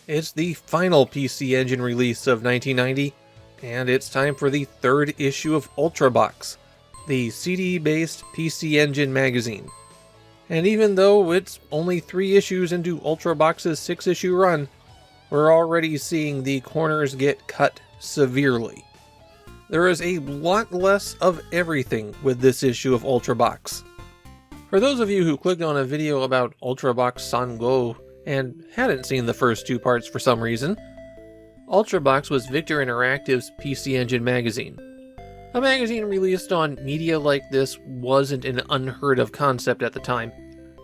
It's the final PC Engine release of 1990, and it's time for the third issue of Ultrabox, the CD-based PC Engine magazine. And even though it's only 3 issues into Ultrabox's 6-issue run, we're already seeing the corners get cut severely. There is a lot less of everything with this issue of Ultrabox. For those of you who clicked on a video about Ultrabox Sango and hadn't seen the first 2 parts for some reason, Ultrabox was Victor Interactive's PC Engine magazine. A magazine released on media like this wasn't an unheard of concept at the time.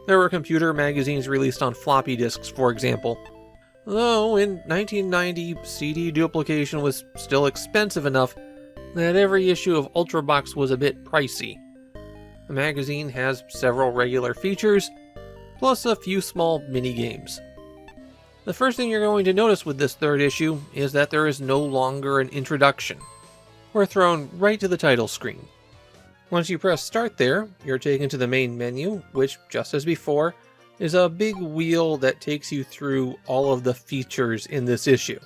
There were computer magazines released on floppy disks, for example. Though in 1990, CD duplication was still expensive enough that every issue of Ultrabox was a bit pricey. The magazine has several regular features, plus a few small mini-games. The first thing you're going to notice with this third issue is that there is no longer an introduction. We're thrown right to the title screen. Once you press start there, you're taken to the main menu, which, just as before, is a big wheel that takes you through all of the features in this issue.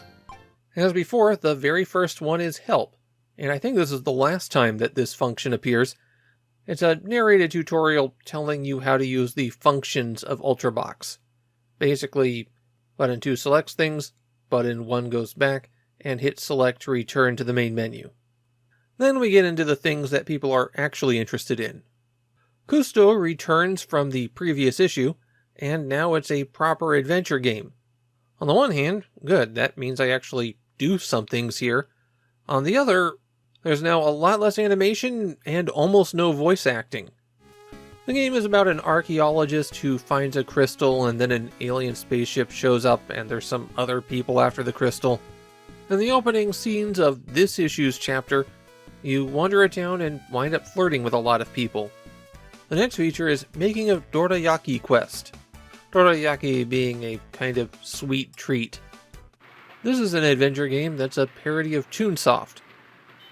As before, the very first one is Help, and I think this is the last time that this function appears. It's a narrated tutorial telling you how to use the functions of Ultrabox. Basically, button 2 selects things, button 1 goes back, and hit select to return to the main menu. Then we get into the things that people are actually interested in. Cousteau returns from the previous issue, and now it's a proper adventure game. On the one hand, good, that means I actually do some things here. On the other, there's now a lot less animation and almost no voice acting. The game is about an archaeologist who finds a crystal and then an alien spaceship shows up and there's some other people after the crystal. In the opening scenes of this issue's chapter, you wander a town and wind up flirting with a lot of people. The next feature is making a dorayaki quest. Dorayaki being a kind of sweet treat. This is an adventure game that's a parody of Toonsoft.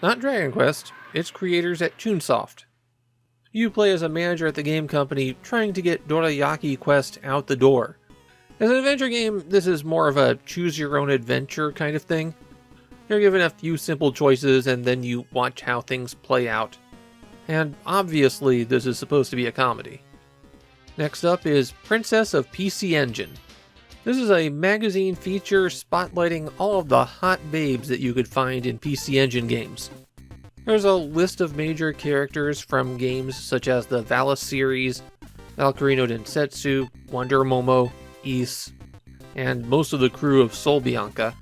Not Dragon Quest, its creators at Toonsoft. You play as a manager at the game company trying to get Dorayaki Quest out the door. As an adventure game, this is more of a choose-your-own-adventure kind of thing. You're given a few simple choices and then you watch how things play out. And obviously this is supposed to be a comedy. Next up is Princess of PC Engine. This is a magazine feature spotlighting all of the hot babes that you could find in PC Engine games. There's a list of major characters from games such as the Valis series, Valkyrie no Densetsu, Wonder Momo, Ys, and most of the crew of Soul Bianca.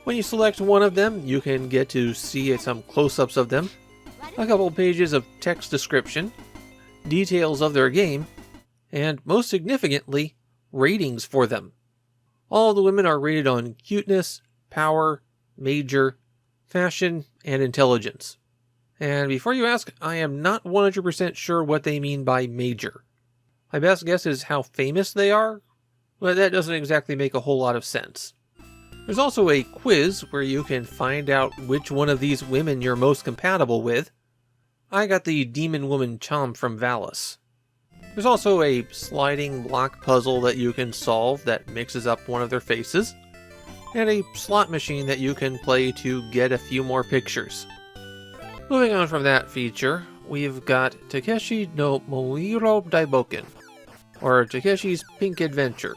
When you select one of them, you can get to see some close-ups of them, a couple pages of text description, details of their game, and most significantly, ratings for them. All the women are rated on cuteness, power, major, fashion, and intelligence. And before you ask, I am not 100% sure what they mean by major. My best guess is how famous they are, but that doesn't exactly make a whole lot of sense. There's also a quiz where you can find out which one of these women you're most compatible with. I got the Demon Woman Chom from Valis. There's also a sliding block puzzle that you can solve that mixes up one of their faces, and a slot machine that you can play to get a few more pictures. Moving on from that feature, we've got Takeshi no Moiro Daiboken, or Takeshi's Pink Adventure.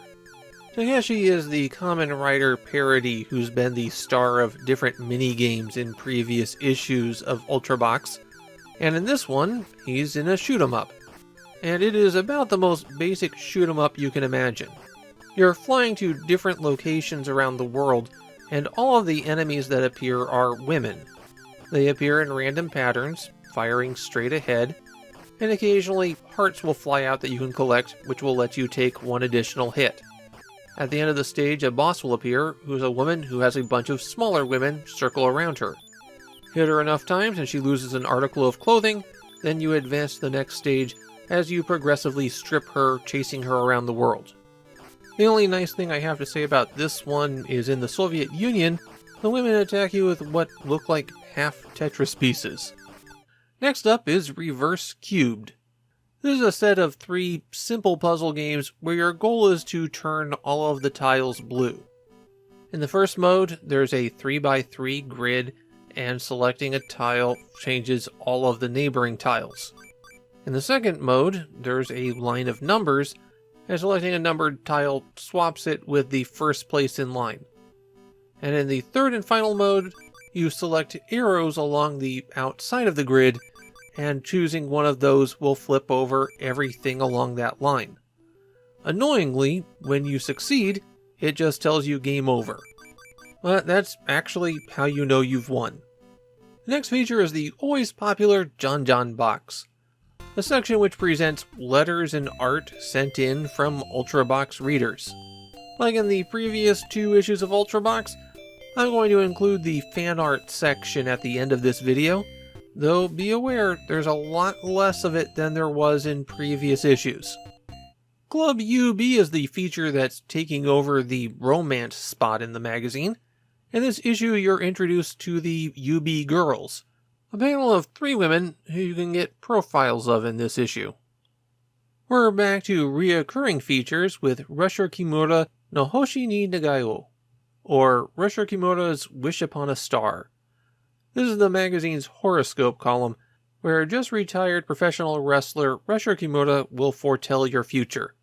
Takeshi is the Kamen Rider parody who's been the star of different mini-games in previous issues of Ultrabox, and in this one, he's in a shoot-'em-up. And it is about the most basic shoot-'em-up you can imagine. You're flying to different locations around the world, and all of the enemies that appear are women. They appear in random patterns, firing straight ahead, and occasionally hearts will fly out that you can collect, which will let you take one additional hit. At the end of the stage, a boss will appear, who's a woman who has a bunch of smaller women circle around her. Hit her enough times and she loses an article of clothing, then you advance to the next stage as you progressively strip her, chasing her around the world. The only nice thing I have to say about this one is in the Soviet Union, the women attack you with what look like half Tetris pieces. Next up is Reverse Cubed. This is a set of 3 simple puzzle games where your goal is to turn all of the tiles blue. In the first mode, there's a 3x3 grid, and selecting a tile changes all of the neighboring tiles. In the second mode, there's a line of numbers, and selecting a numbered tile swaps it with the first place in line. And in the third and final mode, you select arrows along the outside of the grid, and choosing one of those will flip over everything along that line. Annoyingly, when you succeed, it just tells you game over. But that's actually how you know you've won. The next feature is the always popular John box, a section which presents letters and art sent in from Ultrabox readers. Like in the previous 2 issues of Ultrabox, I'm going to include the fan art section at the end of this video, though be aware there's a lot less of it than there was in previous issues. Club UB is the feature that's taking over the romance spot in the magazine. In this issue, you're introduced to the UB Girls, a panel of 3 women who you can get profiles of in this issue. We're back to reoccurring features with Rusher Kimura no Hoshi ni Nagayo, or Rusher Kimura's Wish Upon a Star. This is the magazine's horoscope column, where just retired professional wrestler Rusher Kimura will foretell your future.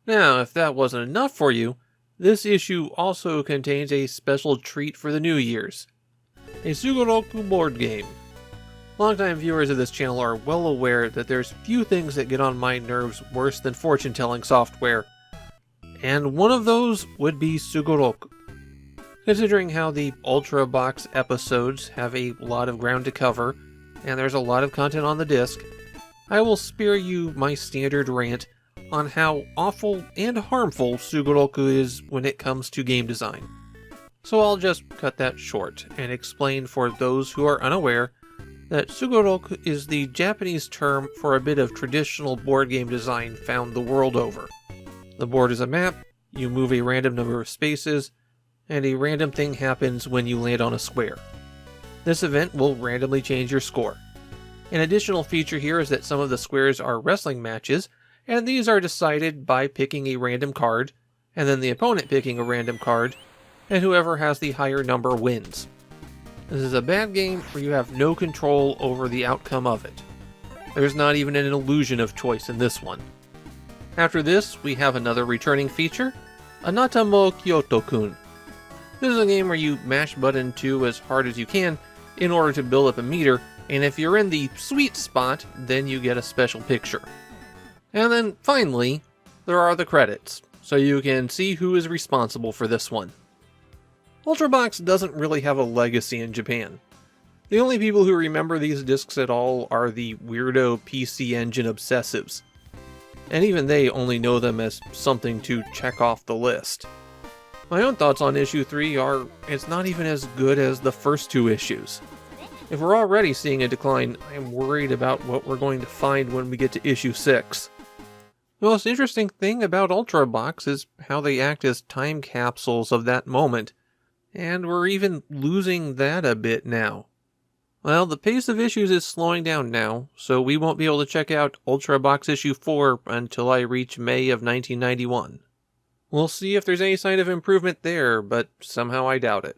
Now, if that wasn't enough for you, this issue also contains a special treat for the New Year's, a Sugoroku board game. Longtime viewers of this channel are well aware that there's few things that get on my nerves worse than fortune-telling software, and one of those would be Sugoroku. Considering how the Ultrabox episodes have a lot of ground to cover, and there's a lot of content on the disc, I will spare you my standard rant on how awful and harmful Sugoroku is when it comes to game design. So I'll just cut that short and explain for those who are unaware that Sugoroku is the Japanese term for a bit of traditional board game design found the world over. The board is a map, you move a random number of spaces, and a random thing happens when you land on a square. This event will randomly change your score. An additional feature here is that some of the squares are wrestling matches, and these are decided by picking a random card, and then the opponent picking a random card, and whoever has the higher number wins. This is a bad game where you have no control over the outcome of it. There's not even an illusion of choice in this one. After this, we have another returning feature, Anata mo Kyoto-kun. This is a game where you mash button 2 as hard as you can in order to build up a meter, and if you're in the sweet spot, then you get a special picture. And then, finally, there are the credits, so you can see who is responsible for this one. Ultrabox doesn't really have a legacy in Japan. The only people who remember these discs at all are the weirdo PC Engine obsessives. And even they only know them as something to check off the list. My own thoughts on issue 3 are, it's not even as good as the first 2 issues. If we're already seeing a decline, I'm worried about what we're going to find when we get to issue 6. The most interesting thing about Ultrabox is how they act as time capsules of that moment, and we're even losing that a bit now. Well, the pace of issues is slowing down now, so we won't be able to check out Ultrabox issue 4 until I reach May of 1991. We'll see if there's any sign of improvement there, but somehow I doubt it.